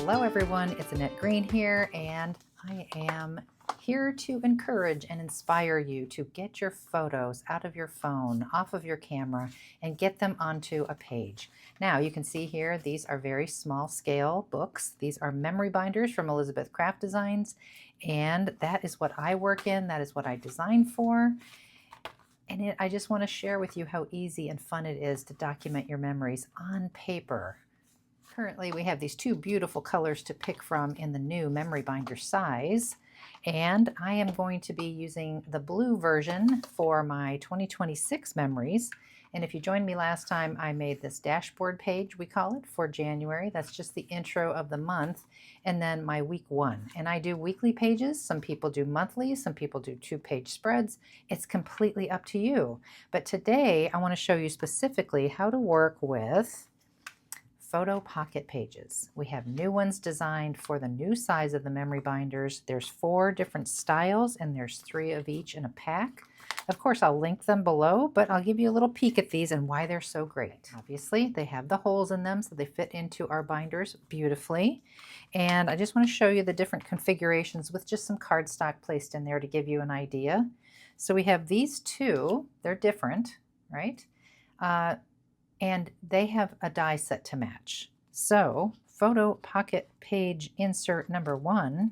Hello everyone, it's Annette Green here, and I am here to encourage and inspire you to get your photos out of your phone, off of your camera, and get them onto a page. Now you can see here, these are very small scale books. These are memory binders from Elizabeth Craft Designs, and that is what I work in, that is what I design for. And I just want to share with you how easy and fun it is to document your memories on paper. Currently, we have these two beautiful colors to pick from in the new memory binder size, and I am going to be using the blue version for my 2026 memories. And if you joined me last time, I made this dashboard page, we call it, for January. That's just the intro of the month, and then my week one. And I do weekly pages. Some people do monthly, some people do 2-page spreads. It's completely up to you. But today, I want to show you specifically how to work with photo pocket pages. We have new ones designed for the new size of the memory binders. There's 4 different styles and there's 3 of each in a pack. Of course, I'll link them below, but I'll give you a little peek at these and why they're so great. Obviously, they have the holes in them so they fit into our binders beautifully. And I just want to show you the different configurations with just some cardstock placed in there to give you an idea. So we have these two, they're different, right? And they have a die set to match. So photo pocket page insert number 1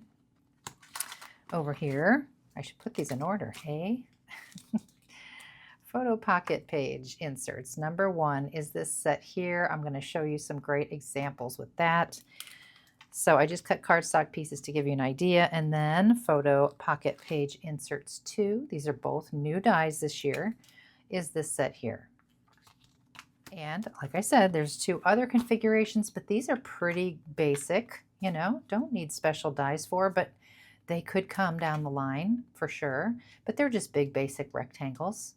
over here. I should put these in order, hey? Photo pocket page inserts number 1 is this set here. I'm going to show you some great examples with that. So I just cut cardstock pieces to give you an idea, and then photo pocket page inserts 2. These are both new dies this year. Is this set here. And like I said, there's 2 other configurations, but these are pretty basic, you know, don't need special dies for, but they could come down the line for sure. But they're just big basic rectangles.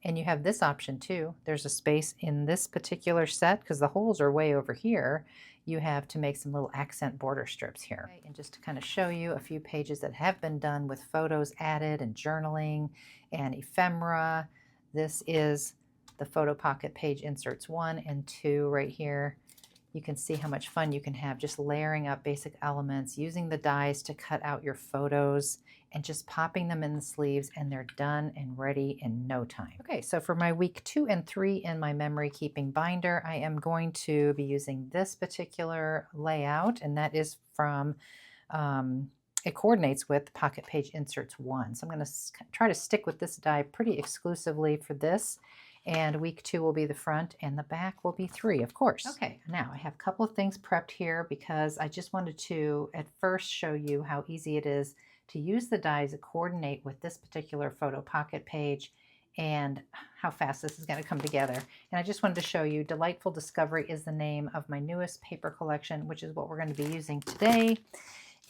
And you have this option too. There's a space in this particular set because the holes are way over here. You have to make some little accent border strips here. Okay, and just to kind of show you a few pages that have been done with photos added and journaling and ephemera. This is the photo pocket page inserts 1 and 2 right here. You can see how much fun you can have just layering up basic elements, using the dies to cut out your photos and just popping them in the sleeves, and they're done and ready in no time. Okay, so for my week 2 and 3 in my memory keeping binder, I am going to be using this particular layout, and that is from it coordinates with pocket page inserts 1. So I'm going to try to stick with this die pretty exclusively for this. And week 2 will be the front and the back will be 3, of course. Okay, now I have a couple of things prepped here because I just wanted to at first show you how easy it is to use the dies to coordinate with this particular photo pocket page and how fast this is going to come together. And I just wanted to show you Delightful Discovery is the name of my newest paper collection, which is what we're going to be using today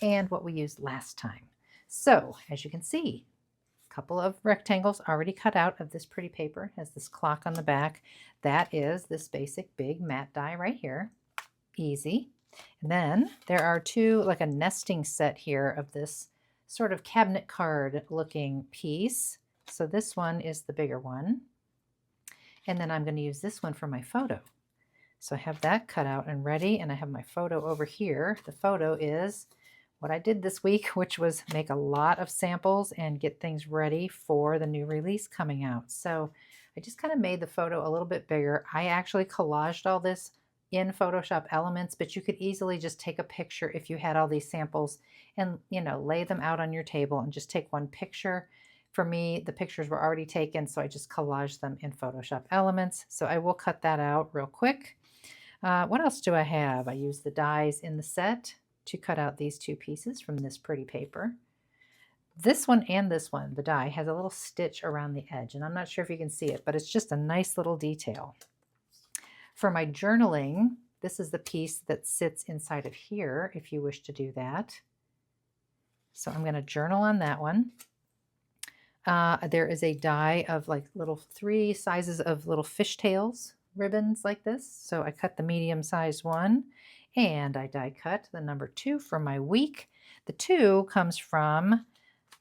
and what we used last time. So as you can see, couple of rectangles already cut out of this pretty paper. It has this clock on the back. That is this basic big matte die right here. Easy. And then there are 2, like a nesting set here of this sort of cabinet card looking piece. So this one is the bigger one. And then I'm going to use this one for my photo. So I have that cut out and ready, and I have my photo over here. The photo is what I did this week, which was make a lot of samples and get things ready for the new release coming out. So I just kind of made the photo a little bit bigger. I actually collaged all this in Photoshop Elements, but you could easily just take a picture if you had all these samples and, you know, lay them out on your table and just take one picture. For me, the pictures were already taken, so I just collaged them in Photoshop Elements. So I will cut that out real quick. What else do I have? I used the dies in the set to cut out these 2 pieces from this pretty paper. This one and this one, the die, has a little stitch around the edge, and I'm not sure if you can see it, but it's just a nice little detail. For my journaling, this is the piece that sits inside of here if you wish to do that. So I'm going to journal on that one. There is a die of like little 3 sizes of little fishtails ribbons like this. So I cut the medium-sized one, and I die cut the number 2 for my week. The 2 comes from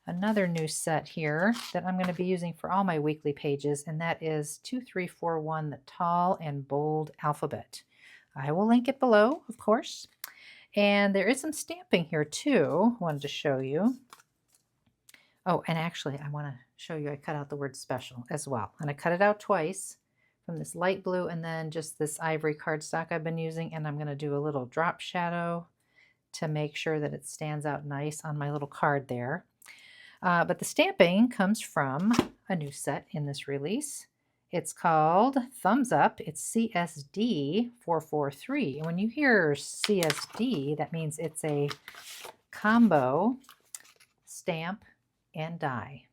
another new set here that I'm going to be using for all my weekly pages, and that is 2341, the tall and bold alphabet. I will link it below, of course. And there is some stamping here too. Wanted to show you. Oh, and actually I want to show you I cut out the word special as well. And I cut it out twice from this light blue and then just this ivory cardstock I've been using. And I'm going to do a little drop shadow to make sure that it stands out nice on my little card there. But the stamping comes from a new set in this release. It's called Thumbs Up. It's CSD 443. And when you hear CSD, that means it's a combo stamp and die.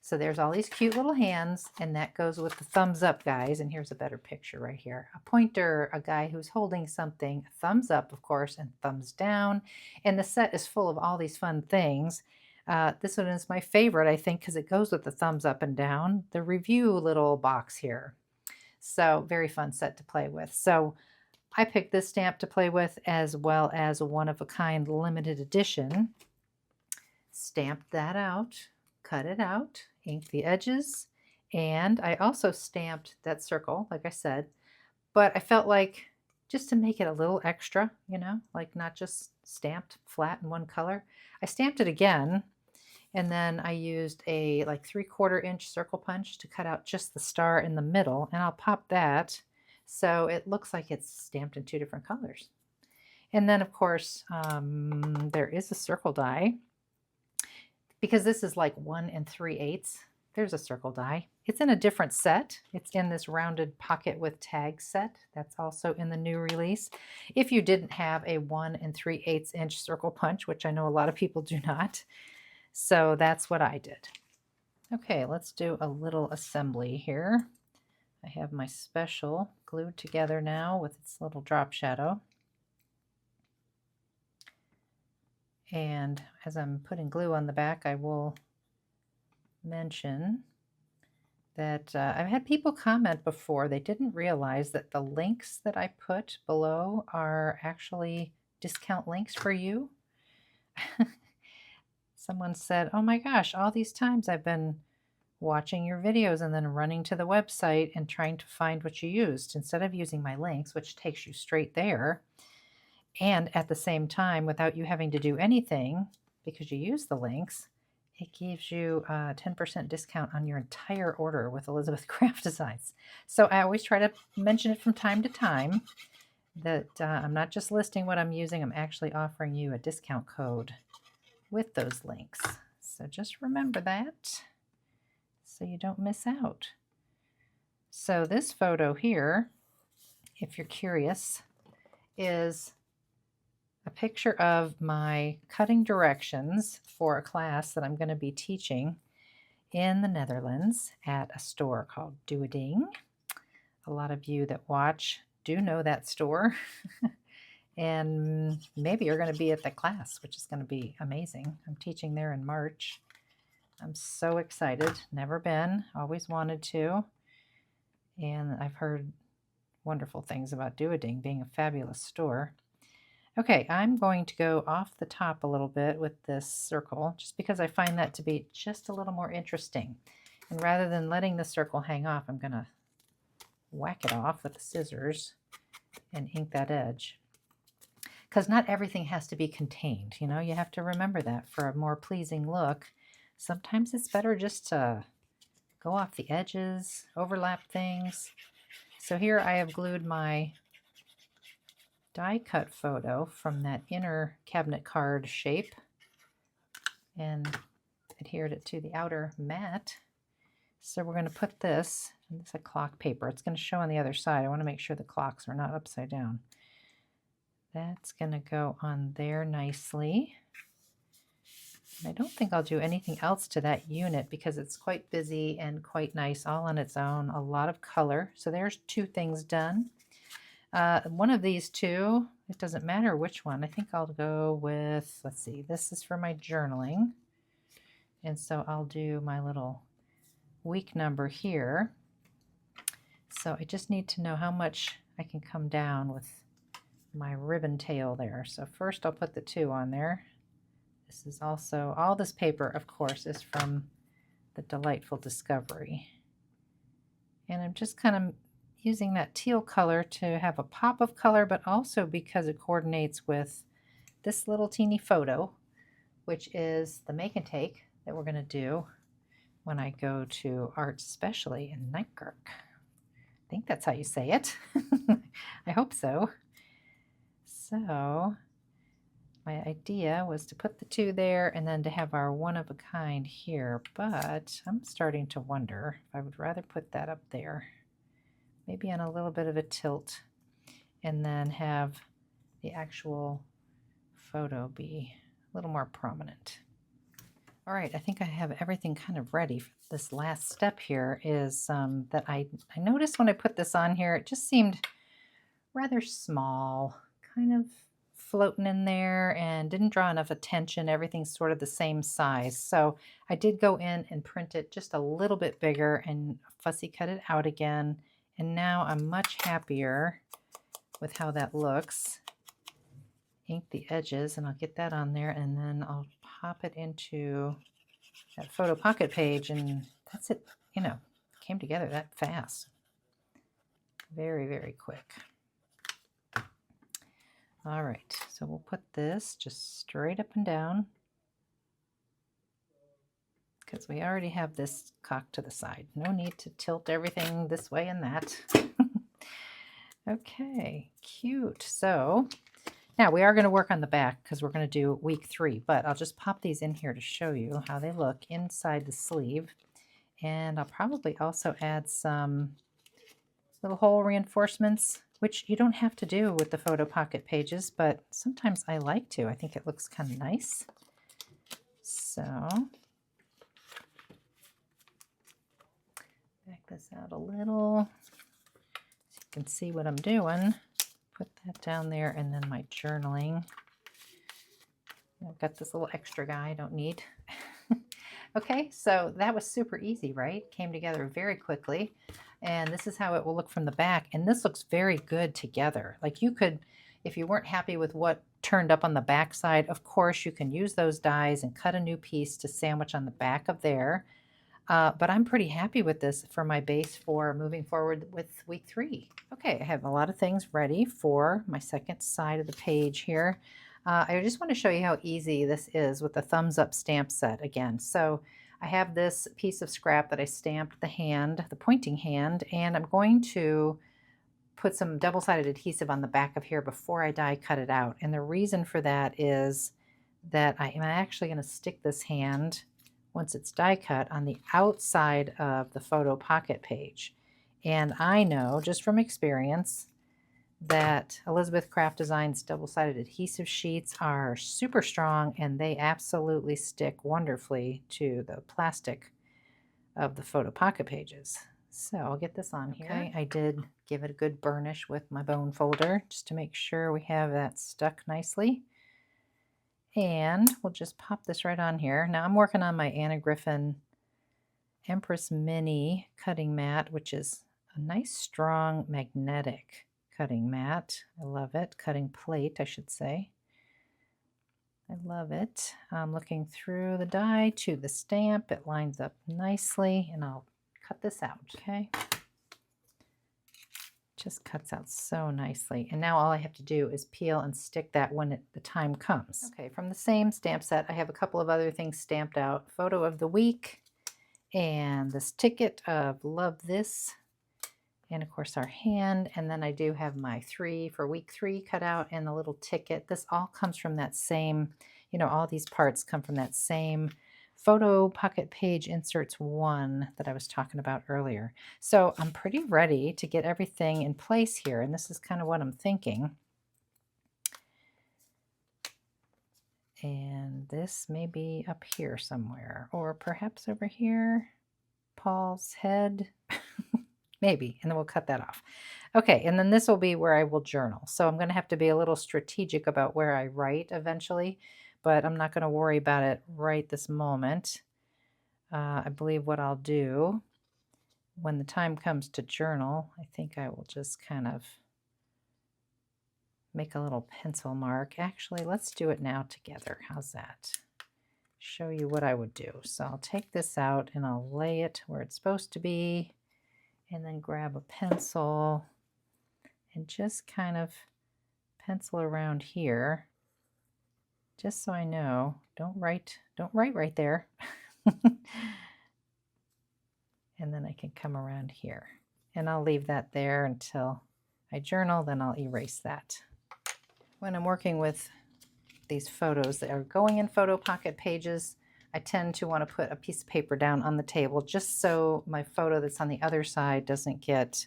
So there's all these cute little hands, and that goes with the thumbs up, guys. And here's a better picture right here. A pointer, a guy who's holding something, thumbs up, of course, and thumbs down. And the set is full of all these fun things. This one is my favorite, I think, because it goes with the thumbs up and down, the review little box here. So very fun set to play with. So I picked this stamp to play with as well as a one-of-a-kind limited edition. Stamped that out, cut it out, inked the edges, and I also stamped that circle, like I said, but I felt like just to make it a little extra, you know, like not just stamped flat in one color, I stamped it again, and then I used a like 3/4 inch circle punch to cut out just the star in the middle, and I'll pop that so it looks like it's stamped in 2 different colors. And then of course there is a circle die. Because this is like 1 3/8, there's a circle die. It's in a different set. It's in this rounded pocket with tag set. That's also in the new release. If you didn't have a 1 3/8 inch circle punch, which I know a lot of people do not. So that's what I did. Okay, let's do a little assembly here. I have my special glued together now with its little drop shadow. And as I'm putting glue on the back, I will mention that I've had people comment before they didn't realize that the links that I put below are actually discount links for you. Someone said, oh my gosh, all these times I've been watching your videos and then running to the website and trying to find what you used instead of using my links, which takes you straight there. And at the same time, without you having to do anything, because you use the links, it gives you a 10% discount on your entire order with Elizabeth Craft Designs. So I always try to mention it from time to time that I'm not just listing what I'm using, I'm actually offering you a discount code with those links. So just remember that so you don't miss out. So this photo here, if you're curious, is a picture of my cutting directions for a class that I'm going to be teaching in the Netherlands at a store called Duoding. A lot of you that watch do know that store. And maybe you're going to be at the class, which is going to be amazing. I'm teaching there in March. I'm so excited. Never been, always wanted to. And I've heard wonderful things about Duoding being a fabulous store. Okay, I'm going to go off the top a little bit with this circle, just because I find that to be just a little more interesting. And rather than letting the circle hang off, I'm going to whack it off with the scissors and ink that edge. Because not everything has to be contained, you know, you have to remember that for a more pleasing look. Sometimes it's better just to go off the edges, overlap things. So here I have glued my die cut photo from that inner cabinet card shape and adhered it to the outer mat. So we're going to put this, and this is a clock paper. It's going to show on the other side. I want to make sure the clocks are not upside down. That's going to go on there nicely. And I don't think I'll do anything else to that unit because it's quite busy and quite nice all on its own. A lot of color. So there's 2 things done. One of these 2, it doesn't matter which one. I think I'll go with, let's see, this is for my journaling. And so I'll do my little week number here. So I just need to know how much I can come down with my ribbon tail there. So first I'll put the 2 on there. This is also, all this paper, of course, is from the Delightful Discovery. And I'm just kind of using that teal color to have a pop of color, but also because it coordinates with this little teeny photo, which is the make and take that we're going to do when I go to Art Specially in Nightgirk. I think that's how you say it. I hope so. So my idea was to put the two there and then to have our one of a kind here, but I'm starting to wonder if I would rather put that up there, maybe on a little bit of a tilt, and then have the actual photo be a little more prominent. All right, I think I have everything kind of ready. This last step here is that I noticed when I put this on here, it just seemed rather small, kind of floating in there and didn't draw enough attention. Everything's sort of the same size. So I did go in and print it just a little bit bigger and fussy cut it out again. And now I'm much happier with how that looks. Ink the edges, and I'll get that on there, and then I'll pop it into that photo pocket page, and that's it. You know, came together that fast. Very, very quick. All right, so we'll put this just straight up and down because we already have this cocked to the side. No need to tilt everything this way and that. Okay, cute. So now we are going to work on the back because we're going to do week 3, but I'll just pop these in here to show you how they look inside the sleeve. And I'll probably also add some little hole reinforcements, which you don't have to do with the photo pocket pages, but sometimes I like to. I think it looks kind of nice. So back this out a little so you can see what I'm doing. Put that down there, and then my journaling. I've got this little extra guy I don't need. Okay, so that was super easy, right? Came together very quickly. And this is how it will look from the back. And this looks very good together. Like you could, if you weren't happy with what turned up on the back side, of course you can use those dies and cut a new piece to sandwich on the back of there. But I'm pretty happy with this for my base for moving forward with week 3. Okay, I have a lot of things ready for my second side of the page here. I just want to show you how easy this is with the thumbs up stamp set again. So I have this piece of scrap that I stamped the hand, the pointing hand, and I'm going to put some double-sided adhesive on the back of here before I die cut it out. And the reason for that is that I am actually going to stick this hand, once it's die cut, on the outside of the photo pocket page. And I know just from experience that Elizabeth Craft Designs double-sided adhesive sheets are super strong, and they absolutely stick wonderfully to the plastic of the photo pocket pages. So I'll get this on here. Okay, I did give it a good burnish with my bone folder just to make sure we have that stuck nicely. And we'll just pop this right on here. Now I'm working on my Anna Griffin Empress Mini cutting mat, which is a nice strong magnetic cutting mat. I love it. Cutting plate, I should say. I love it. I'm looking through the die to the stamp. It lines up nicely, and I'll cut this out, okay? Just cuts out so nicely. And now all I have to do is peel and stick that when the time comes. Okay, from the same stamp set, I have a couple of other things stamped out. Photo of the week, and this ticket of love this, and of course our hand, and then I do have my 3 for week 3 cut out and the little ticket. This all comes from that same, you know, all these parts come from that same photo pocket page inserts 1 that I was talking about earlier. So I'm pretty ready to get everything in place here, and this is kind of what I'm thinking. And this may be up here somewhere, or perhaps over here, Paul's head. Maybe, and then we'll cut that off. Okay, and then this will be where I will journal. So I'm going to have to be a little strategic about where I write eventually, but I'm not going to worry about it right this moment. I believe what I'll do when the time comes to journal, I think I will just kind of make a little pencil mark. Actually, let's do it now together. How's that? Show you what I would do. So I'll take this out and I'll lay it where it's supposed to be, and then grab a pencil and just kind of pencil around here just so I know. Don't write right there. And then I can come around here. And I'll leave that there until I journal, then I'll erase that. When I'm working with these photos that are going in photo pocket pages, I tend to want to put a piece of paper down on the table just so my photo that's on the other side doesn't get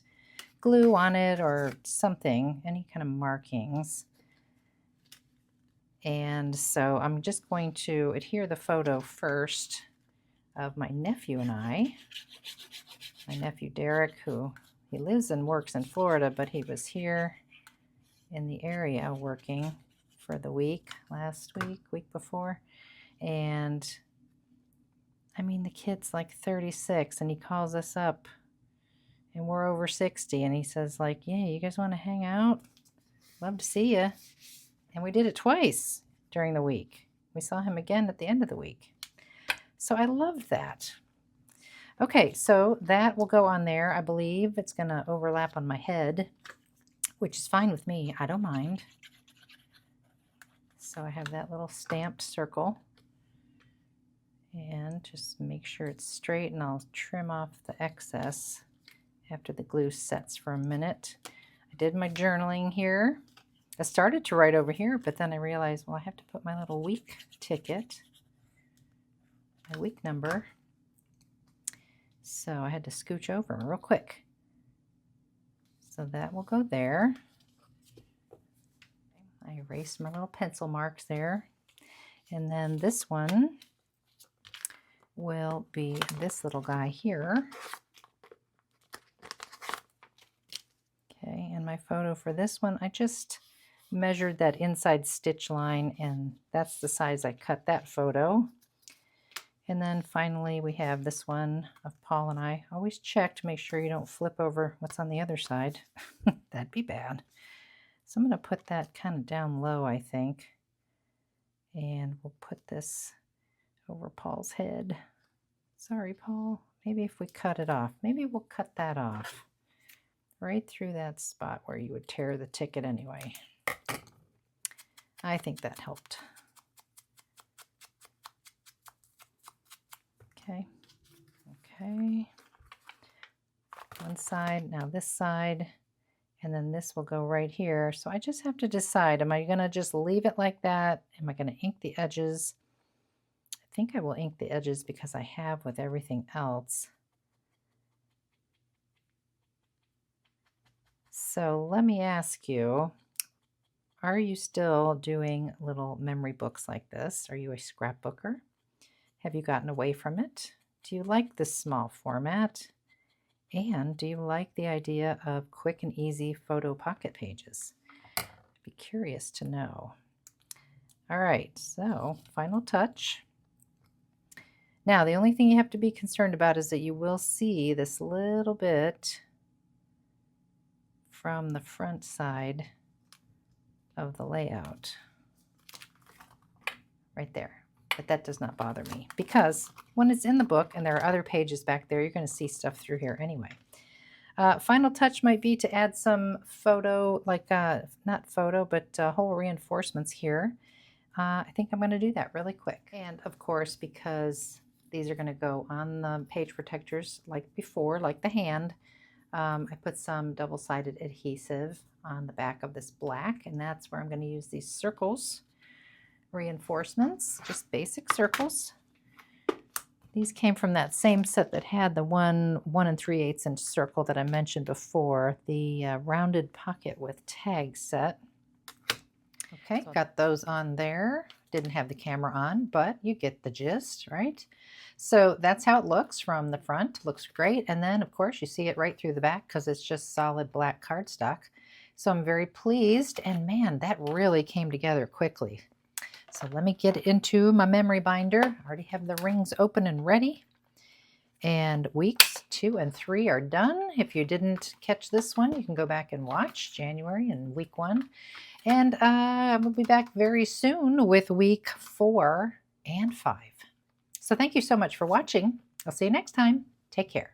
glue on it or something, any kind of markings. And so I'm just going to adhere the photo first of my nephew and I. My nephew Derek, who he lives and works in Florida, but he was here in the area working for the week, last week before. And I mean, the kid's like 36 and he calls us up and we're over 60 and he says like, yeah, you guys want to hang out? Love to see you. And we did it twice during the week. We saw him again at the end of the week. So I love that. Okay, so that will go on there. I believe it's going to overlap on my head, which is fine with me. I don't mind. So I have that little stamped circle. And just make sure it's straight, and I'll trim off the excess after the glue sets for a minute. I did my journaling here. I started to write over here, but then I realized, well, I have to put my little week ticket, my week number. So I had to scooch over real quick. So that will go there. I erased my little pencil marks there. And then this one will be this little guy here. Okay, and my photo for this one, I just measured that inside stitch line, and that's the size I cut that photo. And then finally we have this one of Paul and I. Always check to make sure you don't flip over what's on the other side. That'd be bad. So I'm going to put that kind of down low, I think. And we'll put this over Paul's head. Sorry, Paul. Maybe if we cut it off. Maybe we'll cut that off. Right through that spot where you would tear the ticket anyway. I think that helped. Okay. Okay. One side, now this side, and then this will go right here. So I just have to decide, am I going to just leave it like that? Am I going to ink the edges? I think I will ink the edges because I have with everything else. So let me ask you, are you still doing little memory books like this? Are you a scrapbooker? Have you gotten away from it? Do you like this small format? And do you like the idea of quick and easy photo pocket pages? I'd be curious to know. All right, so final touch. Now, the only thing you have to be concerned about is that you will see this little bit from the front side of the layout. Right there. But that does not bother me because when it's in the book and there are other pages back there, you're going to see stuff through here anyway. Final touch might be to add some photo, like not photo, but whole reinforcements here. I think I'm going to do that really quick. And of course, because these are going to go on the page protectors like before, like the hand, I put some double-sided adhesive on the back of this black, and that's where I'm going to use these circles. Reinforcements, just basic circles. These came from that same set that had the 1 3/8 inch circle that I mentioned before, the rounded pocket with tag set. Okay, got those on there. Didn't have the camera on, but you get the gist, right? So that's how it looks from the front. Looks great. And then, of course, you see it right through the back because it's just solid black cardstock. So I'm very pleased. And man, that really came together quickly. So let me get into my memory binder. I already have the rings open and ready. And weeks 2 and 3 are done. If you didn't catch this one, you can go back and watch January and week 1. And we'll be back very soon with week 4 and 5. So thank you so much for watching. I'll see you next time. Take care.